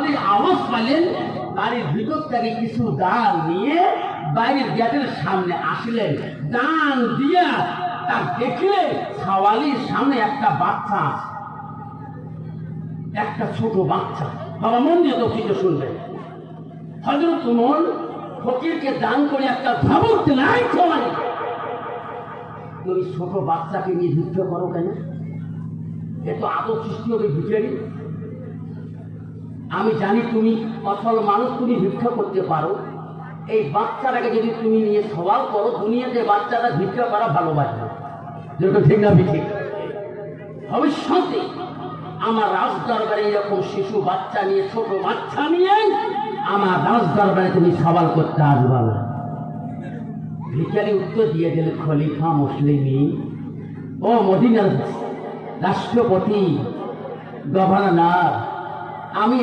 সওয়ালি আওয়াজ পেলেন, বাড়ির ভিতর থেকে কিছু দান নিয়ে বাইরের গেটের সামনে আসলেন। দান দিয়া তার দেখলে সওয়ালির সামনে একটা বাচ্চা আছে, একটা ছোট বাচ্চা। বাবা মন দিয়ে দক্ষিণ শুনবেন। হযরত ওমর ফকিরকে দান করে একটা ধাবক নাই খোয়াই, তুমি ছোট বাচ্চাকে নিয়ে ভিক্ষা করো কেন? এত আদর সৃষ্টি হবে ভিখারি। আমি জানি তুমি অসল মানুষ, তুমি ভিক্ষা করতে পারো। এই বাচ্চাটাকে যদি তুমি নিয়ে সওয়াল করো, দুনিয়াতে বাচ্চাটা ভিক্ষা করা ভালোবাসবে, যেটা ঠিক না ঠিক। ভবিষ্যতে আমার রাজ দরবারে এরকম শিশু বাচ্চা নিয়ে, ছোট বাচ্চা নিয়ে আমার রাজ দরবারে তুমি সওয়াল করতে আসবা না। ভিখারি উত্তর দিয়ে দিল, খলিফা মুসলিমি, ও মদিনার রাষ্ট্রপতি, গভর্নর, আমি